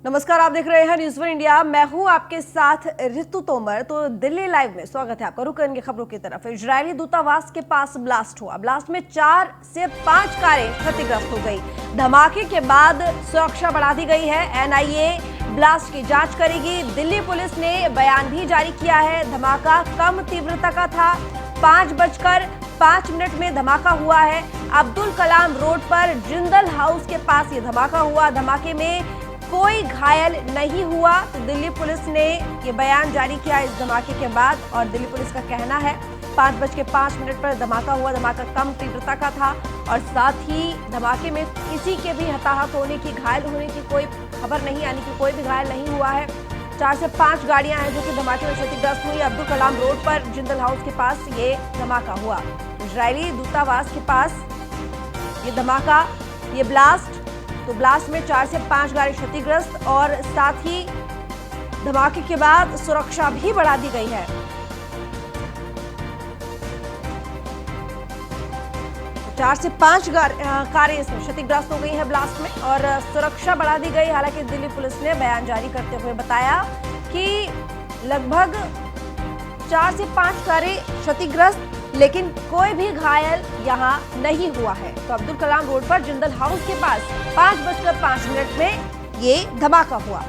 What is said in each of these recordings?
नमस्कार, आप देख रहे हैं न्यूज़ वन इंडिया। मैं हूं आपके साथ ऋतु तोमर। तो दिल्ली लाइव में स्वागत है आपका। रुक इनकी खबरों की तरफ। इजरायली दूतावास के पास ब्लास्ट हुआ। ब्लास्ट में 4 से 5 कारें क्षतिग्रस्त हो गई। धमाके के बाद सुरक्षा बढ़ा दी गई है। एनआईए ब्लास्ट की जांच करेगी। दिल्ली पुलिस ने बयान भी जारी किया है। धमाका कम तीव्रता का था। 5:05 में धमाका हुआ है। अब्दुल कलाम रोड पर जिंदल हाउस के पास ये धमाका हुआ। धमाके में कोई घायल नहीं हुआ। तो दिल्ली पुलिस ने ये बयान जारी किया इस धमाके के बाद। और दिल्ली पुलिस का कहना है 5:05 पर धमाका हुआ। धमाका कम तीव्रता का था और साथ ही धमाके में किसी के भी हताहत होने की, घायल होने की कोई खबर नहीं, यानी कि कोई भी घायल नहीं हुआ है। 4 से 5 गाड़ियां हैं जो कि धमाके में क्षतिग्रस्त हुई। अब्दुल कलाम रोड पर जिंदल हाउस के पास ये धमाका हुआ। इजरायली दूतावास के पास ये धमाका, ये ब्लास्ट। तो ब्लास्ट में 4 से 5 गाड़ी क्षतिग्रस्त और साथ ही धमाके के बाद सुरक्षा भी बढ़ा दी गई है। 4 से 5 कारें इसमें क्षतिग्रस्त हो गई है ब्लास्ट में और सुरक्षा बढ़ा दी गई। हालांकि दिल्ली पुलिस ने बयान जारी करते हुए बताया कि लगभग 4 से 5 कारें क्षतिग्रस्त, लेकिन कोई भी घायल यहां नहीं हुआ है। तो अब्दुल कलाम रोड पर जिंदल हाउस के पास 5:05 में ये धमाका हुआ।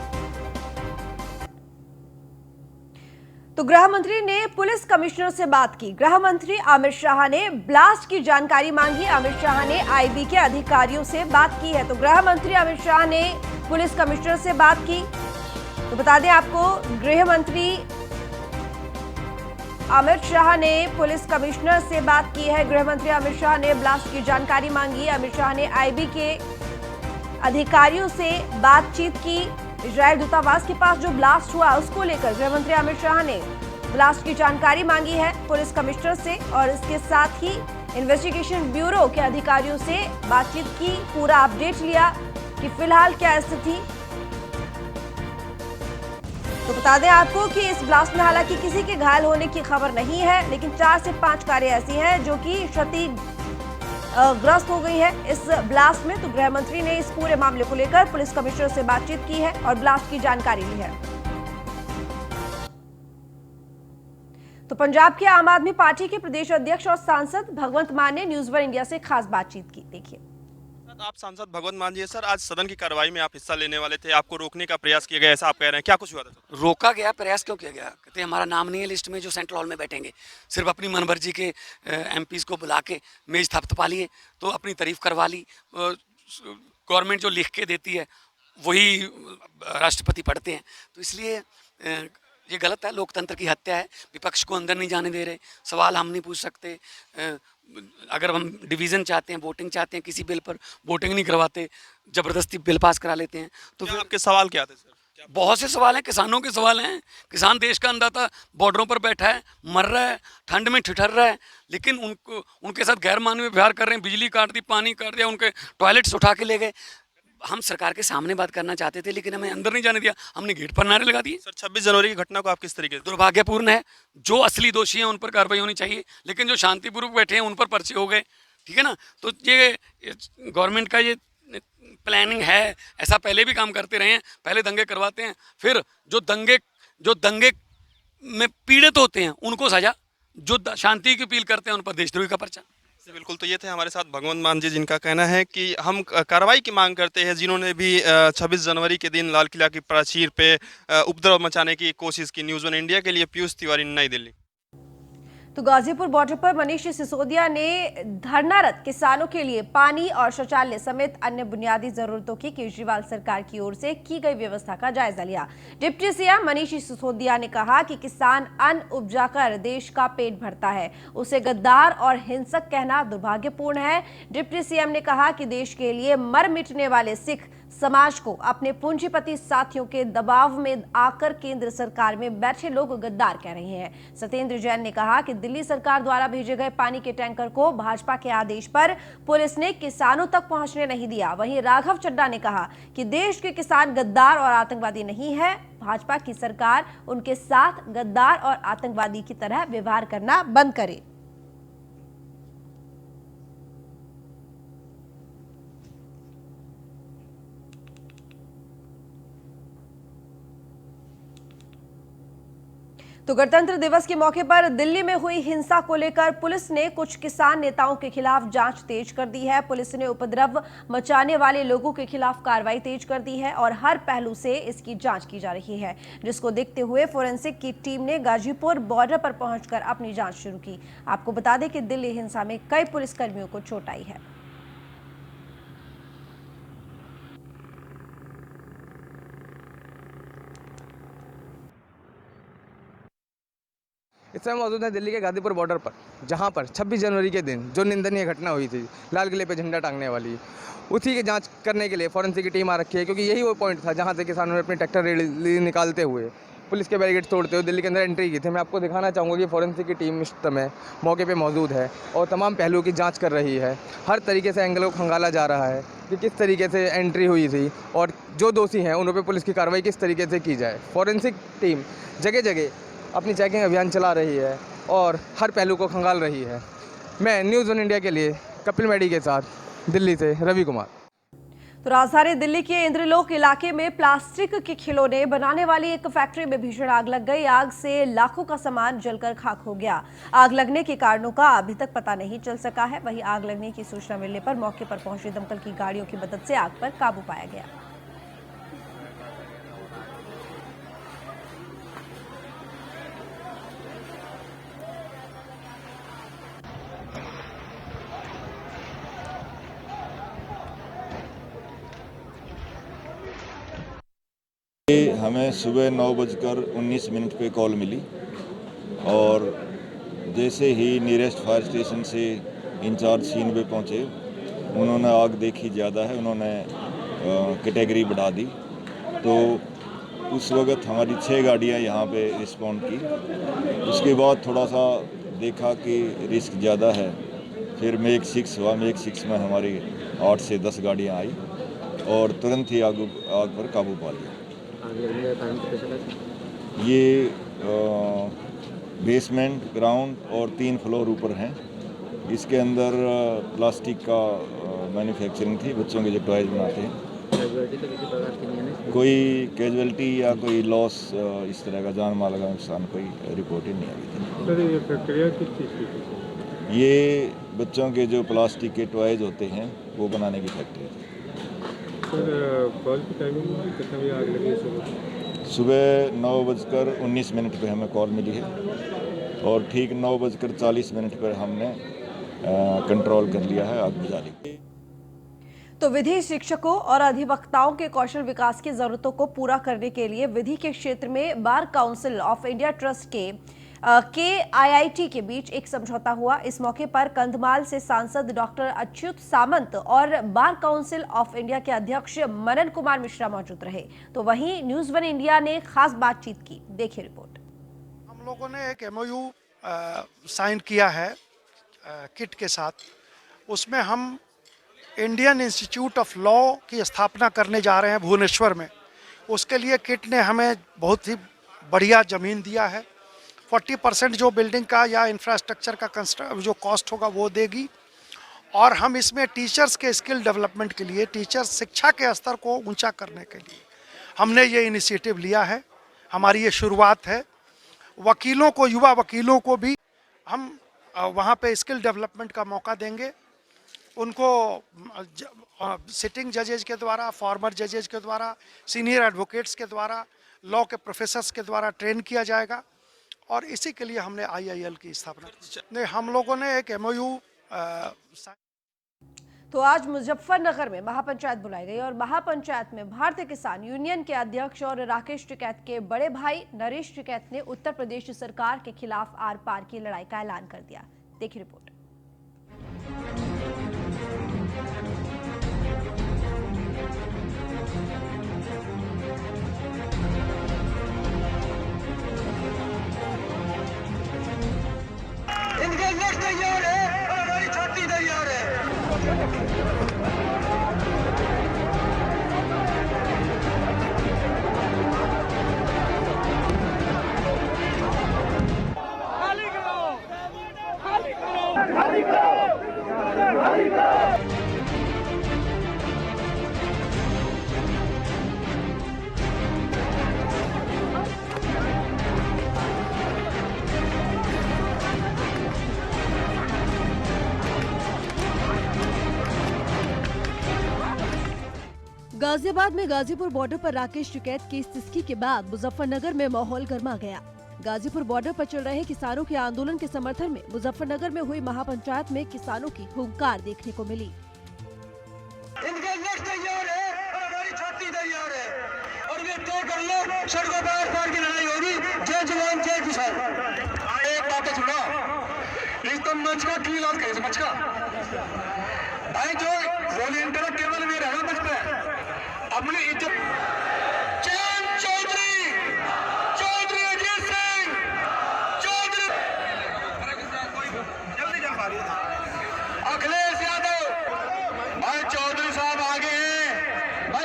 तो गृह मंत्री ने पुलिस कमिश्नर से बात की। गृह मंत्री अमित शाह ने ब्लास्ट की जानकारी मांगी। अमित शाह ने आईबी के अधिकारियों से बात की है। तो गृह मंत्री अमित शाह ने पुलिस कमिश्नर से बात की। तो बता दें आपको, गृह मंत्री अमित शाह ने पुलिस कमिश्नर से बात की है। गृह मंत्री अमित शाह ने ब्लास्ट की जानकारी मांगी। अमित शाह ने आईबी के अधिकारियों से बातचीत की। इजरायल दूतावास के पास जो ब्लास्ट हुआ उसको लेकर गृह मंत्री अमित शाह ने ब्लास्ट की जानकारी मांगी है पुलिस कमिश्नर से और इसके साथ ही इन्वेस्टिगेशन ब्यूरो के अधिकारियों से बातचीत की, पूरा अपडेट लिया कि फिलहाल क्या स्थिति। तो बता दें आपको कि इस ब्लास्ट में हालांकि किसी के घायल होने की खबर नहीं है, लेकिन 4 से 5 कारें ऐसी हैं जो कि क्षतिग्रस्त हो गई है इस ब्लास्ट में। तो गृह मंत्री ने इस पूरे मामले को लेकर पुलिस कमिश्नर से बातचीत की है और ब्लास्ट की जानकारी ली है। तो पंजाब के आम आदमी पार्टी के प्रदेश अध्यक्ष और सांसद भगवंत मान ने न्यूज़ वन इंडिया से खास बातचीत की। देखिए। आप सांसद भगवंत मान जी है सर, आज सदन की कार्रवाई में आप हिस्सा लेने वाले थे, आपको रोकने का प्रयास किया गया ऐसा आप कह रहे हैं, क्या कुछ हुआ था सर? रोका गया, प्रयास क्यों किया गया? कहते हैं हमारा नाम नहीं है लिस्ट में जो सेंट्रल हॉल में बैठेंगे। सिर्फ अपनी मनमर्जी के एमपीज को बुला के मेज थपथपा लिए, तो अपनी तारीफ करवा ली। गवर्नमेंट जो लिख के देती है वही राष्ट्रपति पढ़ते हैं, तो इसलिए ये गलत है। लोकतंत्र की हत्या है। विपक्ष को अंदर नहीं जाने दे रहे, सवाल हम नहीं पूछ सकते। अगर हम डिवीज़न चाहते हैं, वोटिंग चाहते हैं, किसी बिल पर वोटिंग नहीं करवाते, ज़बरदस्ती बिल पास करा लेते हैं। तो फिर आपके सवाल क्या थे सर? बहुत से सवाल हैं, किसानों के सवाल हैं। किसान देश का अन्नदाता बॉर्डरों पर बैठा है, मर रहा है, ठंड में ठिठर रहा है, लेकिन उनके साथ गैर मानवीय व्यवहार कर रहे हैं। बिजली काट दी, पानी काट दिया, उनके टॉयलेट्स उठा के ले गए। हम सरकार के सामने बात करना चाहते थे, लेकिन हमें अंदर नहीं जाने दिया। हमने गेट पर नारे लगा दिए। सर, 26 जनवरी की घटना को आप किस तरीके से? दुर्भाग्यपूर्ण है। जो असली दोषी हैं उन पर कार्रवाई होनी चाहिए, लेकिन जो शांतिपूर्वक बैठे हैं उन पर पर्चे हो गए। ठीक है ना? तो ये गवर्नमेंट का ये प्लानिंग है। ऐसा पहले भी काम करते रहे हैं। पहले दंगे करवाते हैं, फिर जो दंगे में पीड़ित होते हैं उनको सजा, जो शांति की अपील करते हैं उन पर देशद्रोही का पर्चा। बिल्कुल। तो ये थे हमारे साथ भगवंत मान जी, जिनका कहना है कि हम कार्रवाई की मांग करते हैं, जिन्होंने भी 26 जनवरी के दिन लाल किला की प्राचीर पे उपद्रव मचाने की कोशिश की। न्यूज़ वन इंडिया के लिए पीयूष तिवारी, नई दिल्ली। तो गाजीपुर बॉर्डर पर मनीष सिसोदिया ने धरनारत किसानों के लिए पानी और शौचालय समेत अन्य बुनियादी जरूरतों की केजरीवाल सरकार की ओर से की गई व्यवस्था का जायजा लिया। डिप्टी सीएम मनीष सिसोदिया ने कहा कि किसान अन्न उपजाकर देश का पेट भरता है, उसे गद्दार और हिंसक कहना दुर्भाग्यपूर्ण है। डिप्टी सीएम ने कहा कि देश के लिए मर मिटने वाले सिख समाज को अपने पूंजीपति साथियों के दबाव में आकर केंद्र सरकार में बैठे लोग गद्दार कह रहे हैं। सत्येंद्र जैन ने कहा कि दिल्ली सरकार द्वारा भेजे गए पानी के टैंकर को भाजपा के आदेश पर पुलिस ने किसानों तक पहुंचने नहीं दिया। वहीं राघव चड्ढा ने कहा कि देश के किसान गद्दार और आतंकवादी नहीं है, भाजपा की सरकार उनके साथ गद्दार और आतंकवादी की तरह व्यवहार करना बंद करे। तो गणतंत्र दिवस के मौके पर दिल्ली में हुई हिंसा को लेकर पुलिस ने कुछ किसान नेताओं के खिलाफ जांच तेज कर दी है। पुलिस ने उपद्रव मचाने वाले लोगों के खिलाफ कार्रवाई तेज कर दी है और हर पहलू से इसकी जांच की जा रही है, जिसको देखते हुए फोरेंसिक की टीम ने गाजीपुर बॉर्डर पर पहुंचकर अपनी जांच शुरू की। आपको बता दें कि दिल्ली हिंसा में कई पुलिसकर्मियों को चोट आई है। इस समय मौजूद है दिल्ली के गाजीपुर बॉर्डर पर, जहां पर 26 जनवरी के दिन जो निंदनीय घटना हुई थी, लाल किले पे झंडा टांगने वाली, उसी की जांच करने के लिए फॉरेंसिक की टीम आ रखी है। क्योंकि यही वो पॉइंट था जहां से किसानों ने अपनी ट्रैक्टर रैली निकालते हुए पुलिस के बैरिकेड तोड़ते हुए दिल्ली के अंदर एंट्री की थी। मैं आपको दिखाना चाहूँगा कि फॉरेंसिक की टीम इस समय मौके पर मौजूद है और तमाम पहलुओं की जाँच कर रही है। हर तरीके से एंगल को खंगाला जा रहा है कि किस तरीके से एंट्री हुई थी और जो दोषी हैं उन पर पुलिस की कार्रवाई किस तरीके से की जाए। फॉरेंसिक टीम जगह जगह अपनी चेकिंग अभियान चला रही है और हर पहलू को खंगाल रही है। मैं न्यूज़ वन इंडिया के लिए कपिल मेडी के साथ दिल्ली से रवि कुमार। तो राजधानी दिल्ली के इंद्रलोक इलाके में प्लास्टिक के खिलौने बनाने वाली एक फैक्ट्री में भीषण आग लग गई। आग से लाखों का सामान जलकर खाक हो गया। आग लगने के कारणों का अभी तक पता नहीं चल सका है। वहीं आग लगने की सूचना मिलने पर मौके पर पहुंची दमकल की गाड़ियों की मदद से आग पर काबू पाया गया। हमें सुबह 9:19 पे कॉल मिली और जैसे ही नियरेस्ट फायर स्टेशन से इंचार्ज सीन पे पहुंचे, उन्होंने आग देखी ज़्यादा है, उन्होंने कैटेगरी बढ़ा दी। तो उस वक्त हमारी 6 गाड़ियां यहाँ पे रिस्पॉन्ड की। उसके बाद थोड़ा सा देखा कि रिस्क ज़्यादा है, फिर मेक 6 हुआ। मेक 6 में हमारी 8 से 10 गाड़ियाँ आई और तुरंत ही आग पर काबू पा लिया। ये बेसमेंट, ग्राउंड और 3 फ्लोर ऊपर हैं। इसके अंदर प्लास्टिक का मैन्युफैक्चरिंग थी, बच्चों के जो टॉयज बनाते हैं। कोई कैजुअलिटी या कोई लॉस इस तरह का जान माल का नुकसान कोई रिपोर्ट ही नहीं आई थी। सर, ये प्रक्रिया किस चीज़ की थी? ये बच्चों के जो प्लास्टिक के टॉयज होते हैं वो बनाने की फैक्ट्री थी। सर, कॉल की टाइमिंग कितना बजे आग लगी? सुबह 9:19 पे हमें कॉल मिली है और ठीक 9:40 पर हमने कंट्रोल कर लिया है, आग बुझा ली। तो विधि शिक्षकों और अधिवक्ताओं के कौशल विकास की जरूरतों को पूरा करने के लिए विधि के क्षेत्र में bar council of India trust के KIIT के बीच एक समझौता हुआ। इस मौके पर कंधमाल से सांसद डॉक्टर अच्युत सामंत और बार काउंसिल ऑफ इंडिया के अध्यक्ष मनन कुमार मिश्रा मौजूद रहे। तो वहीं न्यूज़ वन इंडिया ने खास बातचीत की। देखिए रिपोर्ट। हम लोगों ने एक MOU साइन किया है किट के साथ। उसमें हम इंडियन इंस्टीट्यूट ऑफ लॉ की स्थापना करने जा रहे हैं भुवनेश्वर में। उसके लिए किट ने हमें बहुत ही बढ़िया ज़मीन दिया है। 40% जो बिल्डिंग का या इंफ्रास्ट्रक्चर का जो कॉस्ट होगा वो देगी। और हम इसमें टीचर्स के स्किल डेवलपमेंट के लिए, टीचर शिक्षा के स्तर को ऊंचा करने के लिए हमने ये इनिशिएटिव लिया है। हमारी ये शुरुआत है। वकीलों को, युवा वकीलों को भी हम वहाँ पे स्किल डेवलपमेंट का मौका देंगे। उनको सिटिंग जजेज के द्वारा, फॉर्मर जजेज के द्वारा, सीनियर एडवोकेट्स के द्वारा, लॉ के प्रोफेसर्स के द्वारा ट्रेन किया जाएगा। और इसी के लिए हमने IIL की स्थापना की। हम लोगों ने एक MOU तो आज मुजफ्फरनगर में महापंचायत बुलाई गई और महापंचायत में भारतीय किसान यूनियन के अध्यक्ष और राकेश टिकैत के बड़े भाई नरेश टिकैत ने उत्तर प्रदेश सरकार के खिलाफ आर पार की लड़ाई का ऐलान कर दिया। देखिए रिपोर्ट। इनके नेक्स्ट तैयार है और हमारी छाती तैयार है। खाली करो, खाली करो, खाली करो, खाली करो। गाजियाबाद में गाजीपुर बॉर्डर पर राकेश टिकैत की सिसकी के बाद मुजफ्फरनगर में माहौल गर्मा गया। गाजीपुर बॉर्डर पर चल रहे किसानों के आंदोलन के समर्थन में मुजफ्फरनगर में हुई महापंचायत में किसानों की हुंकार देखने को मिली। इनके लक्ष्य तैयार है और हमारी छाती तैयार है और ये तय कर लो सड़कों पर आर-पार की लड़ाई होगी। जय जवान जय किसान। एक बात सुना, इस तो मंच का की लाल कहे मंच का भाई जो वॉलंटियर केवल में रहना मंच पे अपनी इज्जत। चैन चौधरी, चौधरी अजीत सिंह, चौधरी अखिलेश यादव, भाई चौधरी साहब आगे हैं, भाई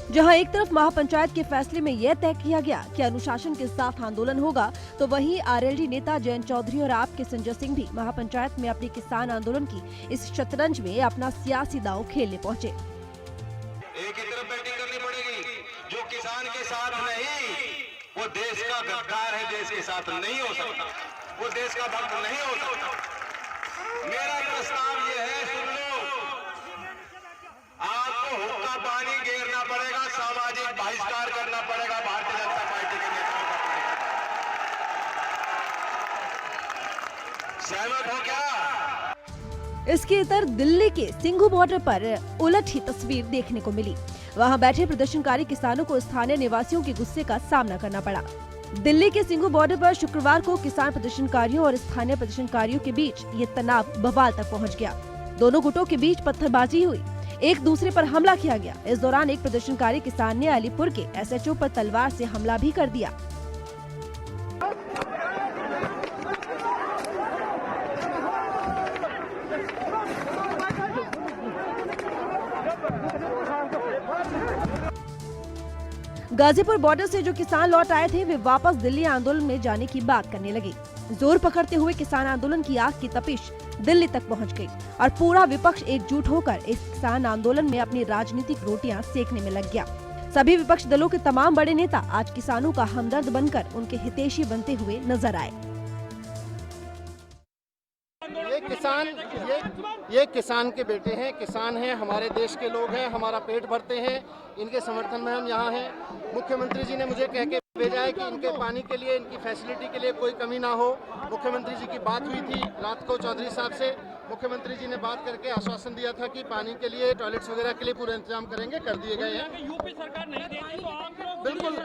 जहां एक तरफ महापंचायत के फैसले में यह तय किया गया कि अनुशासन के साथ आंदोलन होगा, तो वहीं आरएलडी नेता जयंत चौधरी और आप के संजय सिंह भी महापंचायत में अपनी किसान आंदोलन की इस शतरंज में अपना सियासी दांव खेलने पहुंचे। एक ही तरफ बैटिंग करनी पड़ेगी। जो किसान के साथ नहीं वो देश का गद्दार है, देश के साथ नहीं हो सकता, वो देश का भक्त नहीं हो सकता। मेरा प्रस्ताव ये है, सुन लो, आपको हुक्का पानी घेरना पड़ेगा, सामाजिक बहिष्कार करना पड़ेगा भारतीय जनता पार्टी के नेताओं का। सहमत हो क्या? इसके इतर दिल्ली के सिंघू बॉर्डर पर उलट ही तस्वीर देखने को मिली। वहां बैठे प्रदर्शनकारी किसानों को स्थानीय निवासियों के गुस्से का सामना करना पड़ा। दिल्ली के सिंघू बॉर्डर पर शुक्रवार को किसान प्रदर्शनकारियों और स्थानीय प्रदर्शनकारियों के बीच ये तनाव बवाल तक पहुंच गया। दोनों गुटों के बीच पत्थरबाजी हुई, एक दूसरे पर हमला किया गया। इस दौरान एक प्रदर्शनकारी किसान ने अलीपुर के एसएचओ पर तलवार से हमला भी कर दिया। गाजीपुर बॉर्डर से जो किसान लौट आए थे, वे वापस दिल्ली आंदोलन में जाने की बात करने लगे। जोर पकड़ते हुए किसान आंदोलन की आग की तपिश दिल्ली तक पहुंच गई और पूरा विपक्ष एकजुट होकर इस किसान आंदोलन में अपनी राजनीतिक रोटियां सेकने में लग गया। सभी विपक्ष दलों के तमाम बड़े नेता आज किसानों का हमदर्द बनकर उनके हितैषी बनते हुए नजर आए। ये किसान के बेटे हैं, किसान हैं, हमारे देश के लोग हैं, हमारा पेट भरते हैं, इनके समर्थन में हम यहाँ हैं। मुख्यमंत्री जी ने मुझे कह के भेजा है कि इनके पानी के लिए, इनकी फैसिलिटी के लिए कोई कमी ना हो। मुख्यमंत्री जी की बात हुई थी रात को चौधरी साहब से। मुख्यमंत्री जी ने बात करके आश्वासन दिया था कि पानी के लिए, टॉयलेट्स वगैरह के लिए पूरा इंतजाम करेंगे, कर दिए गए हैं। यूपी सरकार नहीं देती तो आप बिल्कुल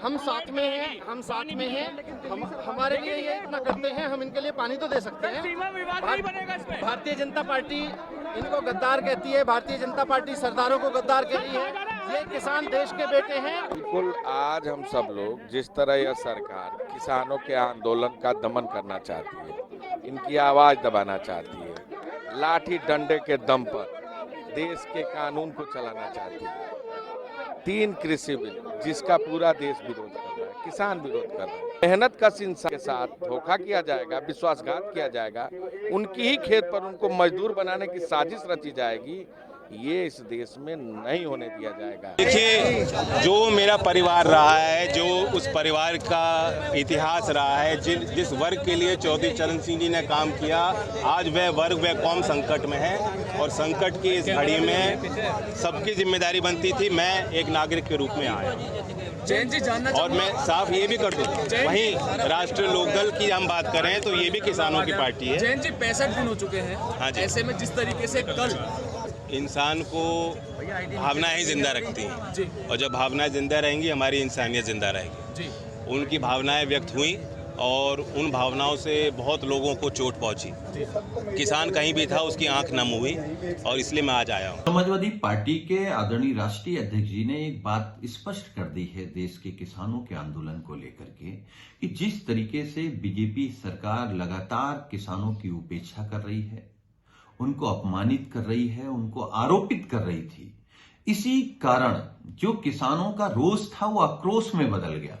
हम साथ में हैं, हम साथ में हैं। हमारे लिए ये इतना करते हैं, हम इनके लिए पानी तो दे सकते हैं। भारतीय जनता पार्टी इनको गद्दार कहती है, भारतीय जनता पार्टी सरदारों को गद्दार कहती है। ये किसान देश के बेटे हैं। बिल्कुल, आज हम सब लोग जिस तरह यह सरकार किसानों के आंदोलन का दमन करना चाहती है, इनकी आवाज दबाना चाहती है, लाठी डंडे के दम पर देश के कानून को चलाना चाहती है। 3 कृषि बिल जिसका पूरा देश विरोध कर रहा है, किसान विरोध कर रहा है। मेहनत कश इंसान के साथ धोखा किया जाएगा, विश्वासघात किया जाएगा, उनकी ही खेत पर उनको मजदूर बनाने की साजिश रची जाएगी। ये इस देश में नहीं होने दिया जाएगा। देखिए, जो मेरा परिवार रहा है, जो उस परिवार का इतिहास रहा है, जिस वर्ग के लिए चौधरी चरण सिंह जी ने काम किया, आज वह वर्ग, वह कौम संकट में है और संकट की इस घड़ी में सबकी जिम्मेदारी बनती थी। मैं एक नागरिक के रूप में आया और मैं साफ ये भी कर दूं, वहीं राष्ट्रीय लोकदल की हम बात करें तो ये भी किसानों की पार्टी है। जैन जी 65 दिन हो चुके हैं। हाँ जी। ऐसे में जिस तरीके से कल इंसान को भावनाएं जिंदा रखती हैं और जब भावनाएं जिंदा रहेंगी, हमारी इंसानियत जिंदा रहेगी। उनकी भावनाएं व्यक्त हुई और उन भावनाओं से बहुत लोगों को चोट पहुंची। किसान कहीं भी था, उसकी आंख नम हुई और इसलिए मैं आज आया हूं। समाजवादी पार्टी के आदरणीय राष्ट्रीय अध्यक्ष जी ने एक बात स्पष्ट कर दी है देश के किसानों के आंदोलन को लेकर के, कि जिस तरीके से बीजेपी सरकार लगातार किसानों की उपेक्षा कर रही है, उनको अपमानित कर रही है, उनको आरोपित कर रही थी, इसी कारण जो किसानों का रोष था वो आक्रोश में बदल गया।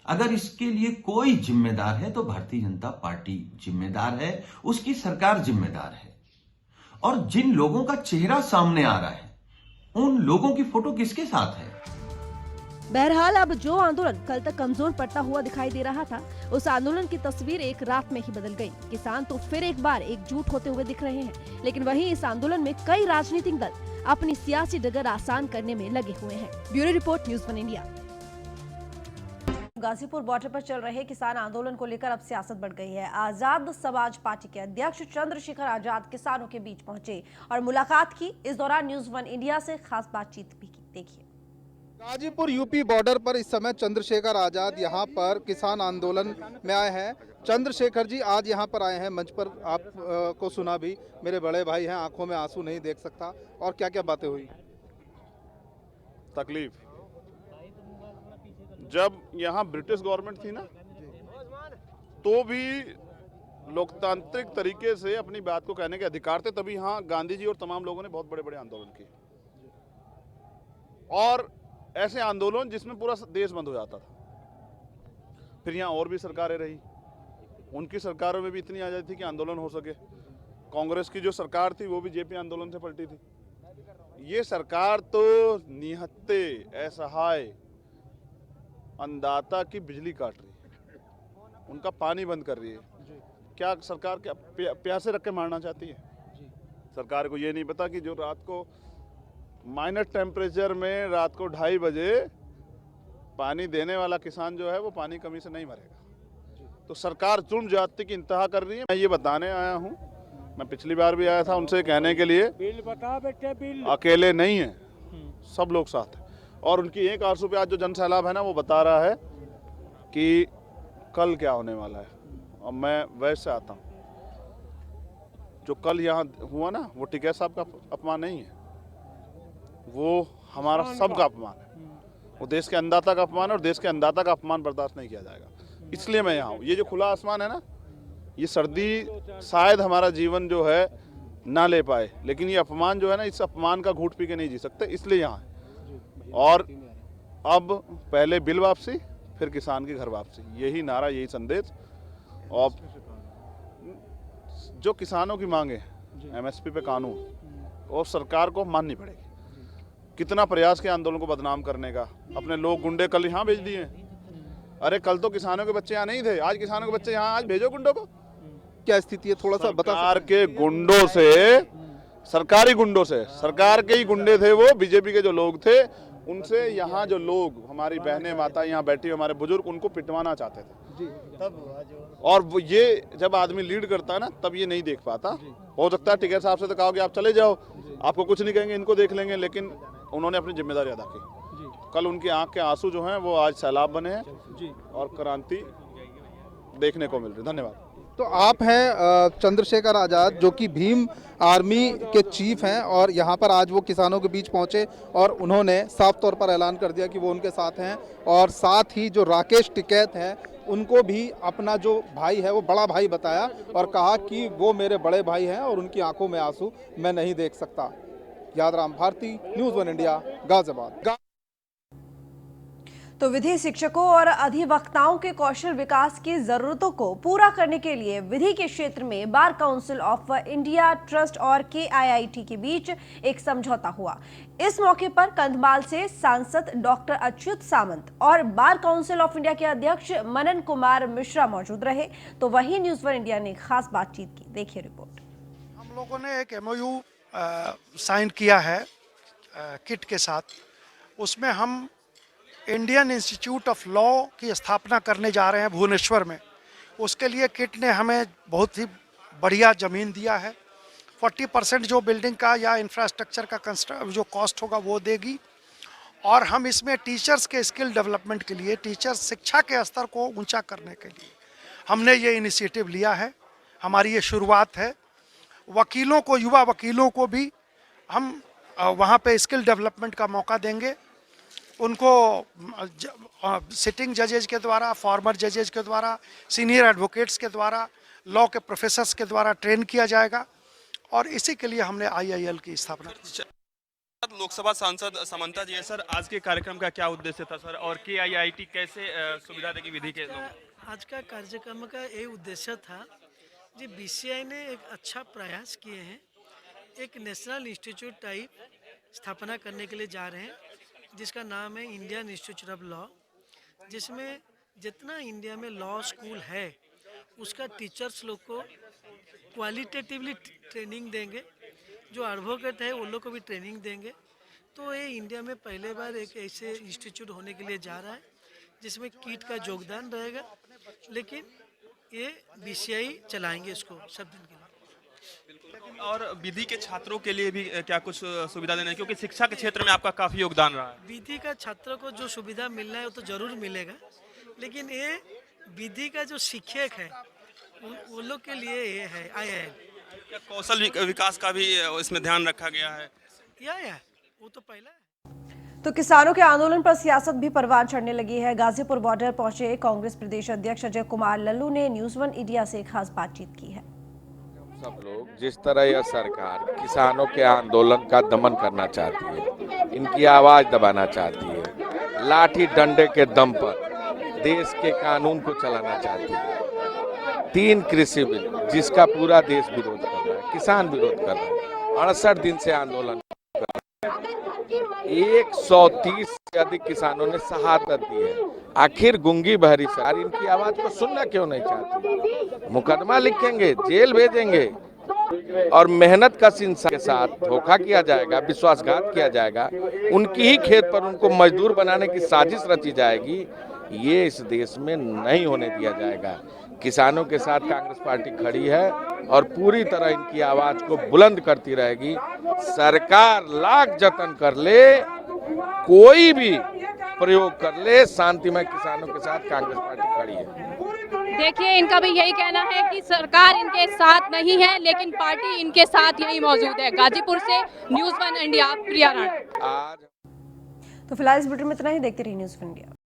अगर इसके लिए कोई जिम्मेदार है तो भारतीय जनता पार्टी जिम्मेदार है, उसकी सरकार जिम्मेदार है। और जिन लोगों का चेहरा सामने आ रहा है, उन लोगों की फोटो किसके साथ है? बहरहाल अब जो आंदोलन कल तक कमजोर पड़ता हुआ दिखाई दे रहा था, उस आंदोलन की तस्वीर एक रात में ही बदल गई। किसान तो फिर एक बार एकजुट होते हुए दिख रहे हैं, लेकिन वहीं इस आंदोलन में कई राजनीतिक दल अपनी सियासी डगर आसान करने में लगे हुए हैं। Bureau report, news 1 India. Ghazipur border पर चल रहे किसान आंदोलन को लेकर अब सियासत बढ़ गई है। आजाद समाज पार्टी के अध्यक्ष चंद्रशेखर आजाद किसानों के बीच पहुंचे और मुलाकात की। इस दौरान न्यूज़ 1 इंडिया से खास बातचीत भी की। देखिए। गाजीपुर यूपी बॉर्डर पर इस समय चंद्रशेखर आजाद यहां पर किसान आंदोलन में आए हैं। चंद्रशेखर जी आज यहां पर आए हैं मंच पर, आप को सुना भी, मेरे बड़े भाई हैं, आंखों में आंसू नहीं देख सकता, और क्या क्या बातें हुई? तकलीफ, जब यहाँ ब्रिटिश गवर्नमेंट थी ना, तो भी लोकतांत्रिक तरीके से अपनी बात को कहने के अधिकार थे, तभी यहाँ गांधी जी और तमाम लोगों ने बहुत बड़े बड़े आंदोलन किए, और ऐसे आंदोलन जिसमें पूरा देश बंद हो जाता था। फिर यहाँ और भी सरकारें रही, उनकी सरकारों में भी इतनी आज़ादी थी कि आंदोलन हो सके। कांग्रेस की जो सरकार थी वो भी जेपी आंदोलन से पलटी थी। ये सरकार तो निहत्ते, असहाय, अन्नदाता की बिजली काट रही है, उनका पानी बंद कर रही है। क्या सरकार क्या प्यासे रख के मारना चाहती है? सरकार को ये नहीं पता कि जो रात को माइनस टेम्परेचर में रात को 2:30 बजे पानी देने वाला किसान जो है वो पानी कमी से नहीं मरेगा। तो सरकार जुर्म ज्यादती की इंतहा कर रही है। मैं ये बताने आया हूँ, मैं पिछली बार भी आया था उनसे कहने के लिए, बिल बता बेटे, बिल अकेले नहीं है, सब लोग साथ हैं। और उनकी एक आरसू पे आज जो जन सैलाब है ना, वो बता रहा है कि कल क्या होने वाला है। और मैं वैसे आता हूँ, जो कल यहाँ हुआ ना, वो टिकैत साहब का अपमान नहीं है, वो हमारा सबका अपमान है। वो देश के अन्नदाता का अपमान है, और देश के अन्नदाता का अपमान बर्दाश्त नहीं किया जाएगा। इसलिए मैं यहाँ हूँ। ये जो खुला आसमान है ना, ये सर्दी शायद हमारा जीवन जो है ना ले पाए, लेकिन ये अपमान जो है ना, इस अपमान का घूंट पी के नहीं जी सकते, इसलिए यहाँ है। और अब पहले बिल वापसी, फिर किसान की घर वापसी, यही नारा, यही संदेश। और जो किसानों की मांगे, एमएसपी पे कानून, और सरकार को माननी पड़ेगी। कितना प्रयास किया आंदोलन को बदनाम करने का, अपने लोग गुंडे कल यहाँ भेज दिए। अरे कल तो किसानों के बच्चे यहाँ नहीं थे, आज किसानों के बच्चे यहाँ, आज भेजो गुंडों को। क्या स्थिति है, थोड़ा सा बता। सरकार के गुंडों से, सरकारी गुंडों से, सरकार के ही गुंडे थे वो, बीजेपी के जो लोग थे, उनसे यहाँ जो लोग, हमारी बहनें माता यहाँ बैठी, हमारे बुजुर्ग, उनको पिटवाना चाहते थे। और वो ये जब आदमी लीड करता है ना, तब ये नहीं देख पाता। हो सकता है टिकैत साहब से तो कहा कि आप चले जाओ, आपको कुछ नहीं कहेंगे, इनको देख लेंगे, लेकिन उन्होंने अपनी जिम्मेदारी अदा की। कल उनकी आंख के आंसू जो हैं वो आज सैलाब बने हैं और क्रांति देखने को मिल रही। धन्यवाद। तो आप हैं चंद्रशेखर आजाद, जो कि भीम आर्मी के चीफ हैं, और यहाँ पर आज वो किसानों के बीच पहुँचे और उन्होंने साफ तौर पर ऐलान कर दिया कि वो उनके साथ हैं, और साथ ही जो राकेश टिकैत हैं उनको भी अपना जो भाई है वो बड़ा भाई बताया, और कहा कि वो मेरे बड़े भाई हैं और उनकी आंखों में आंसू मैं नहीं देख सकता। Yadram Bharti, news 1 India, Ghaziabad. तो विधि शिक्षकों और अधिवक्ताओं के कौशल विकास की जरूरतों को पूरा करने के लिए विधि के क्षेत्र में bar council of India trust और KIIT के बीच एक समझौता हुआ। इस मौके पर कंधमाल से सांसद डॉक्टर अच्युत सामंत और बार काउंसिल ऑफ इंडिया के अध्यक्ष मनन कुमार मिश्रा मौजूद रहे। तो वहीं न्यूज़ 1 इंडिया ने खास बातचीत की। देखिए रिपोर्ट। हम लोगों ने एक MOU साइन किया है किट के साथ। उसमें हम इंडियन इंस्टीट्यूट ऑफ लॉ की स्थापना करने जा रहे हैं भुवनेश्वर में। उसके लिए किट ने हमें बहुत ही बढ़िया ज़मीन दिया है। 40% जो बिल्डिंग का या इंफ्रास्ट्रक्चर का जो कॉस्ट होगा वो देगी, और हम इसमें टीचर्स के स्किल डेवलपमेंट के लिए, टीचर शिक्षा के स्तर को ऊंचा करने के लिए हमने ये इनिशिएटिव लिया है। हमारी ये शुरुआत है। वकीलों को, युवा वकीलों को भी हम वहाँ पे स्किल डेवलपमेंट का मौका देंगे। उनको सिटिंग जजेज के द्वारा, फॉर्मर जजेज के द्वारा, सीनियर एडवोकेट्स के द्वारा, लॉ के प्रोफेसर्स के द्वारा ट्रेन किया जाएगा, और इसी के लिए हमने IIL की स्थापना की। लोकसभा सांसद समंता जी है सर, आज के कार्यक्रम का क्या उद्देश्य था सर, और KIIT कैसे सुविधा देगी विधि के लोग? आज का कार्यक्रम का ये उद्देश्य था जी, BCI ने एक अच्छा प्रयास किए हैं, एक नेशनल इंस्टीट्यूट टाइप स्थापना करने के लिए जा रहे हैं, जिसका नाम है इंडियन इंस्टीट्यूट ऑफ लॉ, जिसमें जितना इंडिया में लॉ स्कूल है उसका टीचर्स लोग को क्वालिटेटिवली ट्रेनिंग देंगे, जो एडवोकेट है उन लोग को भी ट्रेनिंग देंगे। तो ये इंडिया में पहले बार एक ऐसे इंस्टीट्यूट होने के लिए जा रहा है जिसमें किट का योगदान रहेगा, लेकिन ये BCI चलाएंगे इसको सब दिन के लिए। और विधि के छात्रों के लिए भी क्या कुछ सुविधा देना है, क्योंकि शिक्षा के क्षेत्र में आपका काफ़ी योगदान रहा है। विधि का छात्रों को जो सुविधा मिलना है वो तो जरूर मिलेगा, लेकिन ये विधि का जो शिक्षक है वो लोग के लिए ये है IIM। क्या कौशल विकास का भी इसमें ध्यान रखा गया है? या वो तो पहला है। तो किसानों के आंदोलन पर सियासत भी परवान चढ़ने लगी है। गाजीपुर बॉर्डर पहुंचे कांग्रेस प्रदेश अध्यक्ष अजय कुमार लल्लू ने न्यूज़ 1 इंडिया से खास बातचीत की है। सब लोग जिस तरह यह सरकार किसानों के आंदोलन का दमन करना चाहती है, इनकी आवाज दबाना चाहती है, लाठी डंडे के दम पर देश के कानून को चलाना चाहती है। 3 कृषि बिल जिसका पूरा देश विरोध कर रहा है, किसान विरोध कर रहे हैं, 68 दिन से आंदोलन कर रहे हैं, 130 से अधिक किसानों ने शहादत दी है। आखिर गूंगी बहरी सरकार इनकी आवाज को सुनना क्यों नहीं चाहती? मुकदमा लिखेंगे, जेल भेजेंगे और मेहनत कश इंसान के साथ धोखा किया जाएगा, विश्वासघात किया जाएगा, उनकी ही खेत पर उनको मजदूर बनाने की साजिश रची जाएगी। ये इस देश में नहीं होने दिया जाएगा। किसानों के साथ कांग्रेस पार्टी खड़ी है और पूरी तरह इनकी आवाज को बुलंद करती रहेगी। सरकार लाख जतन कर ले, कोई भी प्रयोग कर ले, शांतिमय किसानों के साथ कांग्रेस पार्टी खड़ी है। देखिए, इनका भी यही कहना है कि सरकार इनके साथ नहीं है, लेकिन पार्टी इनके साथ यही मौजूद है। गाजीपुर से न्यूज़ 1 इंडिया, प्रिया राणा। तो फिलहाल इस बुलेटिन में इतना ही। देखते रहिए न्यूज़ 1 इंडिया।